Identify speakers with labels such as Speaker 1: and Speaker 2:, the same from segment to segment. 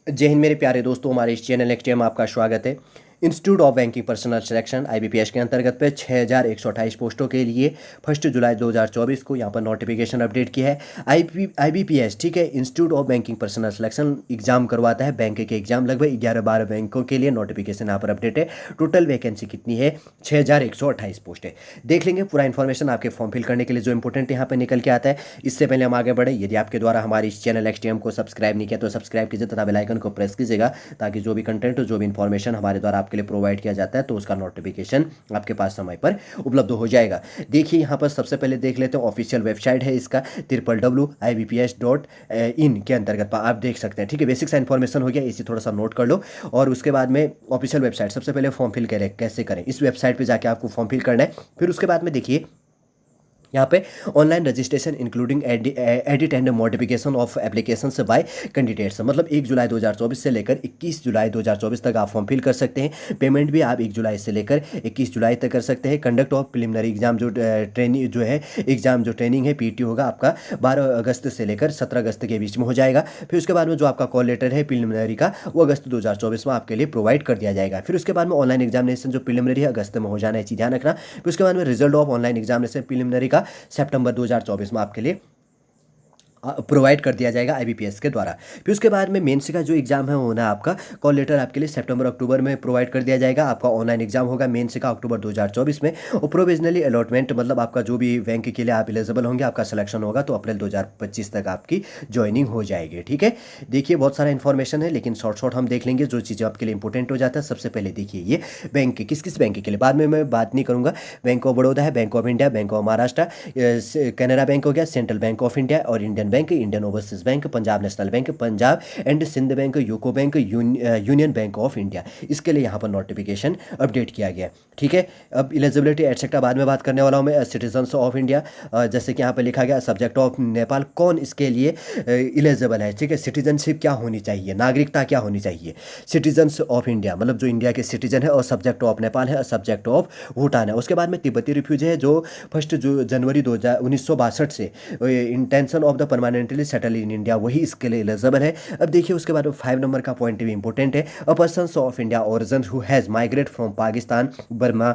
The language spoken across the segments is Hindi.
Speaker 1: जय हिंद मेरे प्यारे दोस्तों, हमारे इस चैनल एक्सटी में आपका स्वागत है। Institute of banking personal selection IBPS के अंतर्गत पे 6128 पोस्टों के लिए 1 जुलाई 2024 को यहाँ पर नोटिफिकेशन अपडेट किया है। IBPS, ठीक है, institute of banking personal selection exam करवाता है, बैंक के एग्जाम लगभग 11-12 बैंकों के लिए नोटिफिकेशन यहाँ पर अपडेट है। टोटल वैकेंसी कितनी है? 6128 पोस्ट है। देख लेंगे पूरा इन्फॉर्मेशन आपके फॉर्म फिल करने के लिए जो इंपॉर्टेंट यहाँ पर निकल के आता है। इससे पहले हम आगे बढ़े, यदि आपके द्वारा हमारे इस चैनल XTM को सब्सक्राइब नहीं किया तो सब्सक्राइब कीजिए तथा बेल आइकन को प्रेस कीजिएगा, ताकि जो भी कंटेंट, जो भी इन्फॉर्मेशन हमारे द्वारा आपके लिए प्रोवाइड किया जाता है तो उसका नोटिफिकेशन आपके पास समय पर उपलब्ध हो जाएगा। देखिए यहाँ पर सबसे पहले देख लेते हैं, ऑफिशियल वेबसाइट है इसका www.ibps.in के अंतर्गत आप देख सकते हैं। ठीक है, बेसिक सा इन्फॉर्मेशन हो गया, इसे थोड़ा सा नोट कर लो। और उसके बाद में ऑफिशियल वेबसाइट, सबसे पहले फॉर्म फिल करें, कैसे करें, इस वेबसाइट पर जाके आपको फॉर्म फिल करना है। फिर उसके बाद में देखिए यहाँ पे online registration including edit and modification of application by candidates, मतलब 1 जुलाई 2024 से लेकर 21 जुलाई 2024 तक आप फॉर्म फिल कर सकते हैं। पेमेंट भी आप 1 जुलाई से लेकर 21 जुलाई तक कर सकते हैं। कंडक्ट ऑफ प्रिलिमिनरी एग्जाम, जो ट्रेनिंग जो है एग्जाम जो ट्रेनिंग है PT होगा आपका 12 अगस्त से लेकर 17 अगस्त के बीच में हो जाएगा। फिर उसके बाद में जो आपका कॉल लेटर है प्रिलिमिनरी का, वो अगस्त 2024 में आपके लिए प्रोवाइड कर दिया जाएगा। फिर उसके बाद में ऑनलाइन एग्जामिनेशन जो प्रिलिमिनरी है अगस्त में हो जाना है, चीज़ ध्यान रखना। फिर उसके बाद में result of online examination preliminary का सितंबर 2024 में आपके लिए प्रोवाइड कर दिया जाएगा IBPS के द्वारा। फिर उसके बाद में मेंस का जो एग्जाम है होना आपका, कॉल लेटर आपके लिए सितंबर अक्टूबर में प्रोवाइड कर दिया जाएगा। आपका ऑनलाइन एग्जाम होगा मेंस का अक्टूबर 2024 में। और प्रोविजनली अलॉटमेंट, मतलब आपका जो भी बैंक के लिए आप एलिजिबल होंगे, आपका सिलेक्शन होगा तो अप्रैल 2025 तक आपकी ज्वाइनिंग हो जाएगी। ठीक है, देखिए बहुत सारा इन्फॉर्मेशन है, लेकिन शॉर्ट हम देख लेंगे जो चीज़ें आपके लिए इंपॉर्टेंट हो जाता है। सबसे पहले देखिए ये बैंक किस किस बैंक के लिए, बाद में मैं बात नहीं करूँगा। बैंक ऑफ बड़ौदा है, bank of India, bank of Maharashtra, Canara bank हो गया, सेंट्रल बैंक ऑफ इंडिया और Indian bank, Indian overseas bank, Punjab national bank, Punjab and Sindh bank, UCO bank, union bank of India, इसके लिए यहाँ पर नोटिफिकेशन अपडेट किया गया। ठीक है, अब एलिजिबिलिटी एटसेट्रा बाद में बात करने वाला हूँ मैं। सिटीजन्स ऑफ इंडिया, जैसे कि यहाँ पर लिखा गया सब्जेक्ट ऑफ नेपाल, कौन इसके लिए एलिजिबल है। ठीक है, सिटीजनशिप क्या होनी चाहिए, नागरिकता क्या होनी चाहिए। सिटीजन्स ऑफ इंडिया मतलब जो इंडिया के सिटीजन है, और सब्जेक्ट ऑफ नेपाल है, और सब्जेक्ट ऑफ भूटान है। उसके बाद में तिब्बती रिफ्यूजी है, जो 1 जनवरी 1962 से intention of the permanently settle in India, वही इसके लिए एलिजिबल है। अब देखिए उसके बाद 5 नंबर का पॉइंट भी इंपॉर्टेंट है। A person of India origin who has migrate from Pakistan, Burma,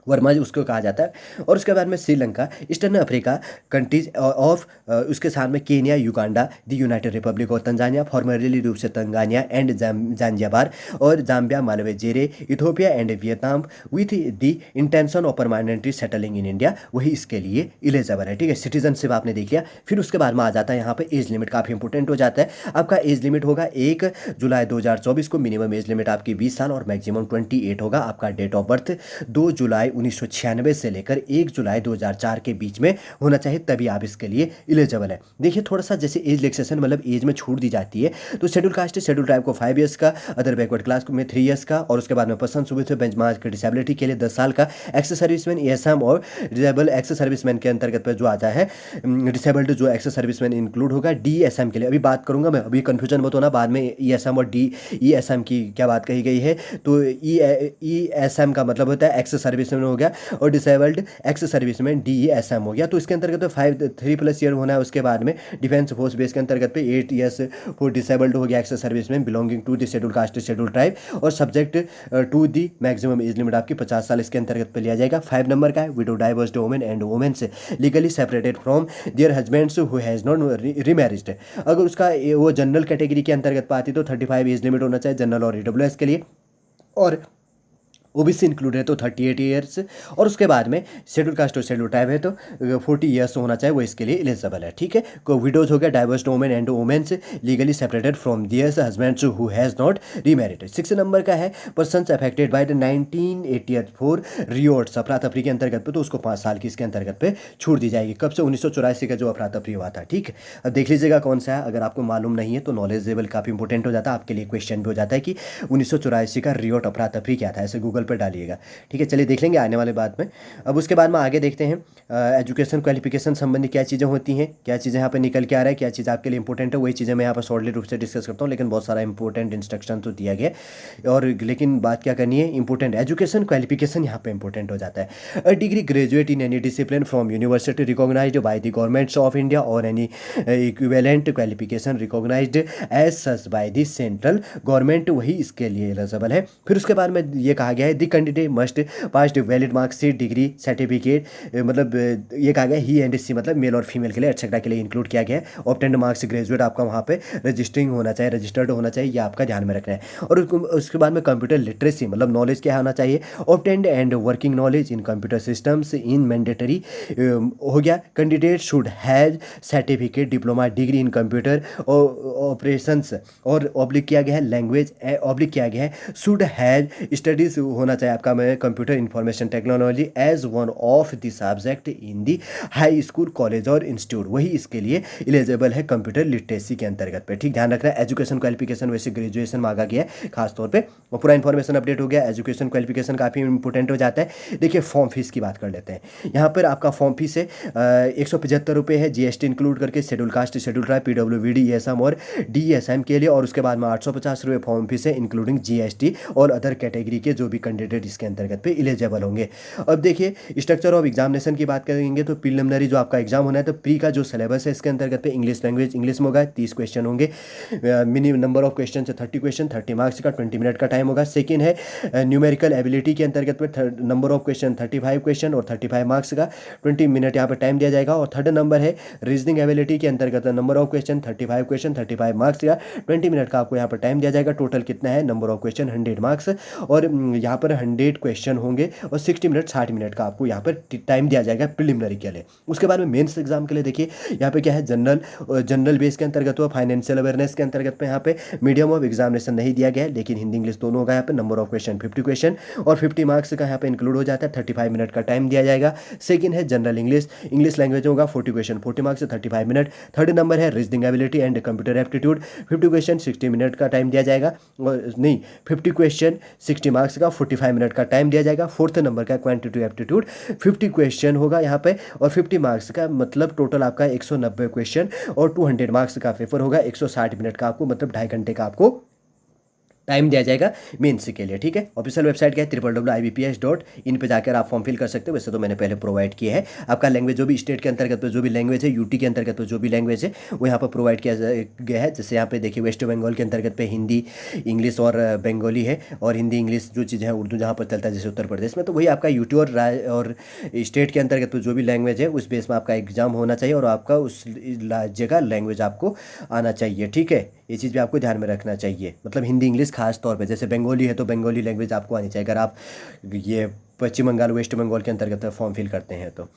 Speaker 1: Verma उसको कहा जाता है। और उसके बाद में Sri Lanka, eastern Africa countries of, उसके साथ में Kenya, Uganda, the United Republic of Tanzania, formerly रूप से तंगानिया एंड जांजिबार, और जाम्बिया, मालवे, जेरे, Ethiopia and Vietnam with the intention of permanently settling in India, वही इसके लिए एलिजिबल है। ठीक है, सिटीजनशिप आपने देख लिया। फिर उसके बाद में आ जाता है यहाँ पे एज लिमिट, काफ़ी इंपॉर्टेंट हो जाता है। आपका एज लिमिट होगा 1 जुलाई 2024 को, मिनिमम एज लिमिट आपकी 20 साल और मैक्सिमम 28 होगा। आपका डेट ऑफ बर्थ 2 जुलाई 1996 से लेकर 1 जुलाई 2004 के बीच में होना चाहिए, तभी आप इसके लिए एलिजिबल है। देखिए थोड़ा सा जैसे एज रिलैक्सेशन, मतलब एज में छूट दी जाती है, तो शेड्यूल कास्ट शेड्यूल ट्राइब को 5 ईयर्स का, अदर बैकवर्ड क्लास में 3 ईयर्स का, और उसके बाद में पर्सन विद बेंचमार्क डिसेबिलिटी के लिए 10 साल का, एक्स सर्विसमैन ESM और डिसेबल एक्स सर्विसमैन के अंतर्गत पर जो आता है डिसेबल्ड जो एक्स सर्विसमैन इंक्लूड होगा DSM के लिए। अभी बात करूंगा मैं, अभी कंफ्यूजन मत होना, बाद में ESM और DESM की क्या बात कही गई है। तो ESM का मतलब होता है एक्स सर्विसमैन हो गया, और डिसेबल्ड एक्स सर्विसमैन DESM हो गया। तो इसके अंतर्गत तो 3+ ईयर होना है। उसके बाद में डिफेंस फोर्स बेस के अंतर्गत पे 8 ईयर्स फॉर डिसेबल्ड हो गया ex serviceman belonging to the schedule caste schedule tribe, और subject to the maximum age limit आपकी 50 साल इसके अंतर्गत पे लिया जाएगा। 5 नंबर का है, widow divorced women and women's legally separated from their husbands who has not remarried, अगर उसका वो जनरल कैटेगरी के अंतर्गत पाती तो 35 एज लिमिट होना चाहिए जनरल और EWS के लिए, और OBC इंक्लूड है तो 38 ईयर्स, और उसके बाद में शेड्यूल कास्ट और शेड्यूल ट्राइब है तो 40 ईयर्स होना चाहिए, वो इसके लिए एलिजिबल है। ठीक है, को विडोज हो गया divorced women and women's legally separated from theirs husbands who has not remarried. 6 number का है, persons affected by the 1984 riots, अफरा तफरी के अंतर्गत पे, तो उसको 5 साल की इसके अंतर्गत पे छूट दी जाएगी। कब से? 1984 का जो अफरा तफरी हुआ था। ठीक है, अब देख लीजिएगा कौन सा है, अगर आपको मालूम नहीं है तो नॉलेजेबल काफ़ी इंपॉर्टेंट हो जाता है, आपके लिए क्वेश्चन भी हो जाता है कि 1984 का रियोट अफरा तफरी क्या था। ऐसे गूगल पर डालिएगा। ठीक है, चलिए देख लेंगे आने वाले बाद में। अब उसके बाद में आगे देखते हैं एजुकेशन क्वालिफिकेशन संबंधी क्या चीज़ें होती हैं, क्या चीज़ें यहाँ पे निकल के आ रहा है, क्या चीज़ आपके लिए इंपॉर्टेंट है, वही चीज़ें मैं यहाँ पर शॉर्टली रूप से डिस्कस करता हूँ। लेकिन बहुत सारा इंपॉर्टेंट इंस्ट्रक्शन तो दिया गया है, और लेकिन बात क्या करनी है, इंपॉर्टेंट एजुकेशन क्वालिफिकेशन यहाँ पे इंपॉर्टेंट हो जाता है। A degree graduate in any discipline from university recognised by the governments of India और any equivalent qualification recognised as such by the central government, वही इसके लिए एलिजिबल है। फिर उसके बाद में ये कहा गया है the candidate must pass valid marksheet degree certificate, मतलब ये कहा गया ही एंड सी, मतलब मेल और फीमेल के लिए एक्सेट्रा के लिए इंक्लूड किया गया है। ऑब्टेन्ड मार्क्स ग्रेजुएट आपका वहाँ पे रजिस्टरिंग होना चाहिए, रजिस्टर्ड होना चाहिए, ये आपका ध्यान में रखना है। और उसके बाद में कंप्यूटर लिटरेसी, मतलब नॉलेज क्या होना चाहिए, obtained and working knowledge in computer systems in mandatory हो गया। Candidate should has certificate diploma degree in computer operations, और ऑब्लिक किया गया है लैंग्वेज, ऑब्लिक किया गया है शुड हैज स्टडीज होना चाहिए आपका में computer information technology as one of the subject in the high school college और इंस्टीट्यूट, वही इसके लिए एलिजिबल है कंप्यूटर लिटरेसी के अंतर्गत पे। ठीक, ध्यान रखना है। एजुकेशन क्वालिफिकेशन वैसे ग्रेजुएशन मांगा गया है खासतौर पे, और पूरा इन्फॉर्मेशन अपडेट हो गया। एजुकेशन क्वालिफिकेशन काफ़ी इंपॉर्टेंट हो जाता है। देखिए फॉर्म फीस की बात कर लेते हैं। यहाँ पर आपका फॉर्म फीस है 175 रुपये है, जीएसटी इंक्लूड करके, schedule caste, schedule tribe, PWD, ESM और DSM के लिए। और उसके बाद में 850 रुपये फॉर्म फीस है इंक्लूडिंग GST और अदर कैटेगरी के जो भी कैंडिडेट इसके अंतर्गत पे एलिजिबल होंगे। अब देखिए स्ट्रक्चर ऑफ एग्जामिनेशन की बात करेंगे तो प्रीलिमिनरी जो आपका एग्जाम होना है, तो प्री का जो सिलेबस है इसके अंतर्गत पे इंग्लिश लैंग्वेज इंग्लिश में होगा, 30 क्वेश्चन होंगे। मिनिमम नंबर ऑफ क्वेश्चन है 30 क्वेश्चन, 30 मार्क्स का, 20 मिनट का टाइम होगा। सेकेंड है न्यूमेरिकल एबिलिटी के अंतर्गत पे नंबर ऑफ क्वेश्चन 35 क्वेश्चन और 35 मार्क्स का, 20 मिनट यहाँ पर टाइम दिया जाएगा। और थर्ड नंबर है रीजनिंग एबिलिटी के अंतर्गत number of question 35 question, 35 marks का, 20 मिनट का आपको यहाँ पर टाइम दिया जाएगा। टोटल कितना है, नंबर ऑफ क्वेश्चन 100 मार्क्स, और यहाँ पर 100 क्वेश्चन होंगे, और 60 मिनट 60 मिनट का आपको यहाँ पर टाइम दिया जाएगा प्रीलिमिनरी के लिए। उसके बाद में मेंस एग्जाम के लिए देखिए यहाँ पे क्या है, जनरल बेस के अंतर्गत हुआ, फाइनेंशियल अवेयरनेस के अंतर्गत पे यहाँ पे मीडियम ऑफ एग्जामिनेशन नहीं दिया गया है, लेकिन हिंदी इंग्लिश दोनों होगा। यहाँ पे नंबर ऑफ क्वेश्चन 50 क्वेश्चन और 50 मार्क्स का यहाँ पे इंक्लूड हो जाता है, 35 मिनट का टाइम दिया जाएगा। सेकंड है जनरल इंग्लिश लैंग्वेज होगा, 40 question 40 marks 35 minute. Third number है reasoning ability and computer aptitude, 50 question 60 minute का टाइम दिया जाएगा, और नहीं 50 क्वेश्चन 60 मार्क्स का 45 मिनट का टाइम दिया जाएगा। फोर्थ नंबर का क्वांटिटेटिव एप्टीट्यूड 50 क्वेश्चन होगा यहाँ पे, और 50 मार्क्स का, मतलब टोटल आपका 190 क्वेश्चन और 200 मार्क्स का पेपर होगा। 160 मिनट का आपको, मतलब 2.5 घंटे का आपको टाइम दिया जाएगा मेंस के लिए। ठीक है, ऑफिशियल वेबसाइट क्या है, www.ibps.in पे जाकर आप फॉर्म फिल कर सकते हो। वैसे तो मैंने पहले प्रोवाइड किया है। आपका लैंग्वेज जो भी स्टेट के अंतर्गत जो भी लैंग्वेज है, यूटी के अंतर्गत जो भी लैंग्वेज है, वो यहाँ पर प्रोवाइड किया गया है। जैसे यहाँ पे देखिए वेस्ट बंगाल के अंतर्गत पे हिंदी इंग्लिश और बंगाली है, और हिंदी इंग्लिश जो चीज़ है उर्दू जहाँ पर चलता है जैसे उत्तर प्रदेश में, तो वही आपका यूटी और स्टेट के अंतर्गत जो भी लैंग्वेज है उस बेस में आपका एग्जाम होना चाहिए, और आपका उस राज्य का लैंग्वेज आपको आना चाहिए। ठीक है, ये चीज़ भी आपको ध्यान में रखना चाहिए। मतलब हिंदी इंग्लिश खास तौर पे, जैसे बंगाली है तो बंगाली लैंग्वेज आपको आनी चाहिए अगर आप ये पश्चिम बंगाल वेस्ट बंगाल के अंतर्गत फॉर्म फिल करते हैं तो।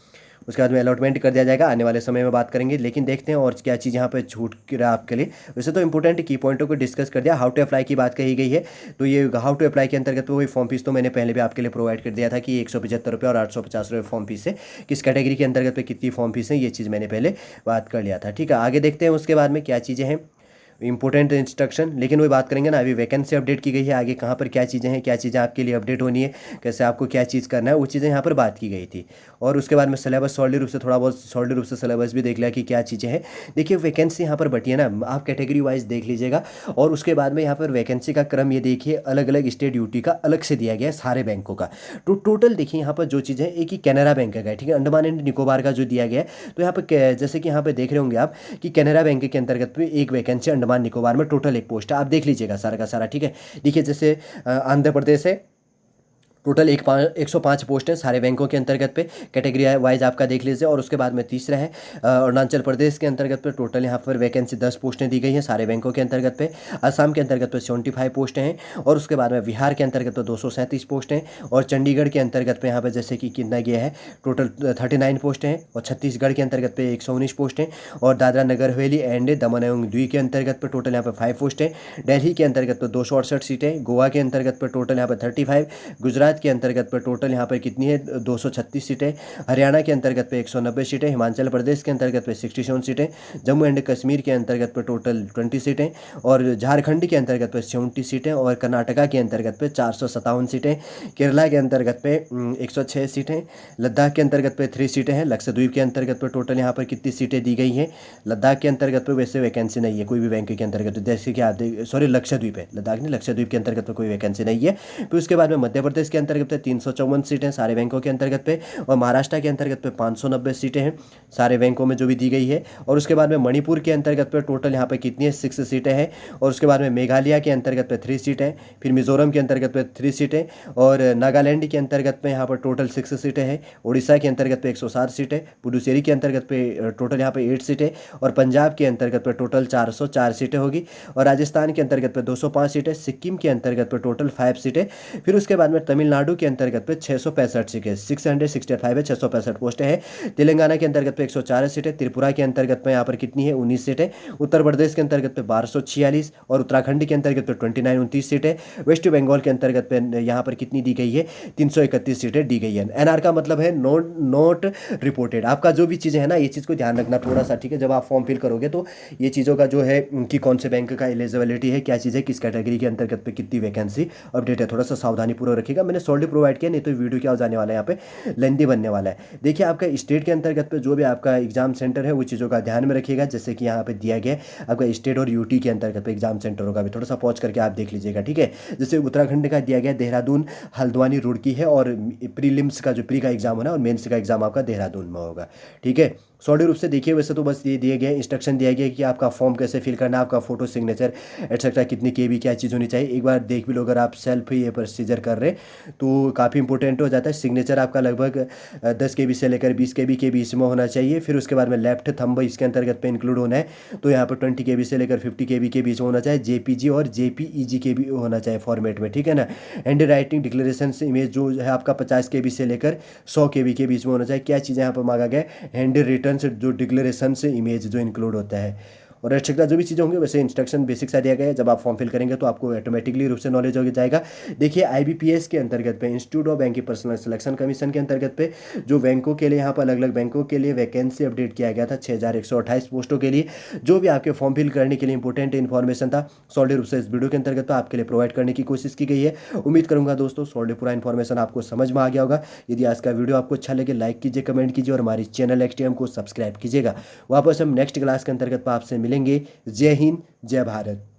Speaker 1: उसके बाद में अलॉटमेंट कर दिया जाएगा, आने वाले समय में बात करेंगे। लेकिन देखते हैं और क्या चीज़ यहाँ पे छूट रहा है आपके लिए। वैसे तो इंपॉर्टेंट की पॉइंटों को डिस्कस कर दिया। हाउ टू अप्लाई की बात कही गई है, तो ये हाउ टू अप्लाई के अंतर्गत वही फॉर्म फीस तो मैंने पहले भी आपके लिए प्रोवाइड कर दिया था कि 175 रुपये और 850 रुपये फॉर्म फीस है। किस कैटेगरी के अंतर्गत पे कितनी फॉर्म फीस है, ये चीज़ मैंने पहले बात कर लिया था। ठीक है, आगे देखते हैं उसके बाद में क्या चीज़ें हैं इंपॉर्टेंट इंस्ट्रक्शन। लेकिन वही बात करेंगे ना, अभी वैकेंसी अपडेट की गई है, आगे कहाँ पर क्या चीज़ें हैं, क्या चीज़ें आपके लिए अपडेट होनी है, कैसे आपको क्या चीज़ करना है, वो चीज़ें यहाँ पर बात की गई थी। और उसके बाद में सिलेबस सॉलिड रूप से थोड़ा बहुत सॉलिड रूप से सिलेबस भी देख लिया कि क्या चीज़ें हैं। देखिए वैकेंसी यहाँ पर बटी है ना, आप कैटेगरी वाइज देख लीजिएगा। और उसके बाद में यहाँ पर वैकेंसी का क्रम ये देखिए, अलग अलग स्टेट ड्यूटी का अलग से दिया गया है सारे बैंकों का। तो टोटल देखिए यहाँ पर जो चीज़ें हैं, एक ही कैनरा बैंक का है, ठीक है, अंडमान एंड निकोबार का जो दिया गया है। तो यहाँ पर जैसे कि यहाँ पर देख रहे होंगे आप कि कैनरा बैंक के अंतर्गत पे एक वैकेंसी अंडमान निकोबार में टोटल एक पोस्ट है, आप देख लीजिएगा सारा का सारा। ठीक है, देखिए जैसे आंध्र प्रदेश है, टोटल 105 पोस्ट हैं सारे बैंकों के अंतर्गत पे, कैटेगरी वाइज आपका देख लीजिए। और उसके बाद में तीसरा है अरुणाचल प्रदेश के अंतर्गत पे, टोटल यहाँ पर वैकेंसी 10 पोस्टें दी गई हैं सारे बैंकों के अंतर्गत पे। असम के अंतर्गत पे 75 पोस्टें हैं। और उसके बाद में बिहार के अंतर्गत पे 237 पोस्टें हैं। और चंडीगढ़ के अंतर्गत पे यहाँ पर जैसे कि कितना गया है, टोटल 39 पोस्टें हैं। और छत्तीसगढ़ के अंतर्गत पे 119 पोस्टें। और दादरा नगर हवेली एंड दमन एवं दीव के अंतर्गत पे टोटल यहाँ पर 5 पोस्टें। दिल्ली के अंतर्गत पे 268 सीटें। गोवा के अंतर्गत पे टोटल यहाँ पर 35। गुजरात गुजरात के अंतर्गत पे टोटल यहाँ पर कितनी है 236 सीटें, हरियाणा के अंतर्गत पे 190 सीटें, हिमाचल प्रदेश के अंतर्गत पे 67 सीटें, जम्मू एंड कश्मीर के अंतर्गत पे टोटल 20 सीटें, और झारखंड के अंतर्गत पे 70 सीटें, और कर्नाटका के अंतर्गत पे 457 सीटें, केरला के अंतर्गत पे 106 सीटें, लद्दाख के अंतर्गत पे 3 सीटें हैं, लक्षद्वीप के अंतर्गत पे टोटल यहाँ पर कितनी सीटें दी गई हैं। लद्दाख के अंतर्गत पे वैसे वैकेंसी नहीं है कोई भी बैंक के अंतर्गत, जैसे कि आप सॉरी लक्षद्वीप है, लद्दाख नहीं, लक्षद्वीप के अंतर्गत पे कोई वैकेंसी नहीं है। फिर उसके बाद में मध्य प्रदेश के अंतर्गत पे 354 सीटें सारे बैंकों के अंतर्गत पे, और महाराष्ट्र के अंतर्गत पे 590 सीटें हैं सारे बैंकों में जो भी दी गई है। और उसके बाद में मणिपुर के अंतर्गत पे टोटल यहाँ पे कितनी है 6 सीटें हैं, और उसके बाद में मेघालय के अंतर्गत पे 3 सीटें, फिर मिजोरम के अंतर्गत पे 3 सीटें, और नागालैंड के अंतर्गत में यहाँ पर टोटल 6 सीटें हैं, उड़ीसा के अंतर्गत पे 107 सीटें, पुडुचेरी के अंतर्गत पे टोटल यहाँ पे 8 सीटें, और पंजाब के अंतर्गत पे टोटल 404 सीटें होगी, और राजस्थान के अंतर्गत पे 205 सीटें, सिक्किम के अंतर्गत पे टोटल 5 सीटें। फिर उसके बाद में तमिलनाडु के अंतर्गत पे 665 सीटें, 665 है, 665 पोस्टें हैं। तेलंगाना के अंतर्गत पे 104 सीटें, त्रिपुरा के अंतर्गत में यहाँ पर कितनी है 19 सीटें, उत्तर प्रदेश के अंतर्गत पे 1246, और उत्तराखंड के अंतर्गत पे 29 सीटें, वेस्ट बंगाल के अंतर्गत पे यहाँ पर कितनी दी गई है 331 सीटें दी गई है। एनआर का मतलब है नोट रिपोर्टेड। आपका जो भी चीज़ें है ना, ये चीज़ को ध्यान रखना थोड़ा सा, ठीक है। जब आप फॉर्म फिल करोगे तो ये चीज़ों का जो है कि कौन से बैंक का एलिजिबिलिटी है, क्या चीज़ है, किस कैटेगरी के अंतर्गत पे कितनी वैकेंसी अपडेट है, थोड़ा सा सावधानी पूर्वक रखिएगा। मैंने सॉल्व प्रोवाइड किया, नहीं तो वीडियो क्या हो जाने वाला है यहाँ पे लेंदी बनने वाला है। देखिए आपका स्टेट के अंतर्गत पे जो भी आपका एग्जाम सेंटर है वो चीज़ों का ध्यान में रखिएगा, जैसे कि यहाँ पे दिया गया है आपका स्टेट और यूटी के अंतर्गत पे एग्जाम सेंटरों का भी थोड़ा सा पॉज करके आप देख लीजिएगा, ठीक है। जैसे उत्तराखंड का दिया गया देहरादून, हल्द्वानी, रुड़की है, और प्रीलिम्स का जो प्री का एग्जाम होना और मेंस का एग्जाम आपका देहरादून में होगा, ठीक है। सॉलिड रूप से देखिए, वैसे तो बस ये दिए गए इंस्ट्रक्शन दिया गया कि आपका फॉर्म कैसे फिल करना है, आपका फोटो, सिग्नेचर एटसेट्रा, कितनी केबी क्या चीज़ होनी चाहिए, एक बार देख भी लो। अगर आप सेल्फ ही ये प्रोसीजर कर रहे तो काफ़ी इंपॉर्टेंट हो जाता है। सिग्नेचर आपका लगभग 10 केबी से लेकर 20 केबी के बीच में होना चाहिए। फिर उसके बाद में लेफ्ट थंब इसके अंतर्गत पे इंक्लूड होना है, तो यहाँ पर 20 केबी से लेकर 50 केबी के बीच में होना चाहिए। जेपीजी और जेपीईजी के भी होना चाहिए फॉर्मेट में, ठीक है ना। हैंड राइटिंग डिक्लेरेशन इमेज जो है आपका 50 केबी से लेकर 100 केबी के बीच में होना चाहिए। क्या चीज़ें यहाँ पर मांगा गया, हैंड रिटर्न से जो डिक्लेरेशन से इमेज जो इंक्लूड होता है, और एक्सेट्रा जो भी चीज़ें होंगी वैसे इंस्ट्रक्शन बेसिक सा दिया गया है। जब आप फॉर्म फिल करेंगे तो आपको ऑटोमेटिकली रूप से नॉलेज हो जाएगा। देखिए आईबीपीएस के अंतर्गत पे, institute of banking personal selection commission के अंतर्गत पे जो बैंकों के लिए यहाँ पर अलग अलग बैंकों के लिए वैकेंसी अपडेट किया गया था 6128 पोस्टों के लिए। जो भी आपके फॉर्म फिल करने के लिए इंपॉर्टेंट इन्फॉर्मेशन था सॉलिड रूप से इस वीडियो के अंतर्गत तो आपके लिए प्रोवाइड करने की कोशिश की गई है। उम्मीद करूँगा दोस्तों सॉलिड पूरा इन्फॉर्मेशन आपको समझ में आ गया होगा। यदि आज का वीडियो आपको अच्छा लगे लाइक कीजिए, कमेंट कीजिए, और हमारी चैनल एक्सटीएम को सब्सक्राइब कीजिएगा। वापस हम नेक्स्ट क्लास के अंतर्गत आपसे मिलेंगे। जय हिंद, जय भारत।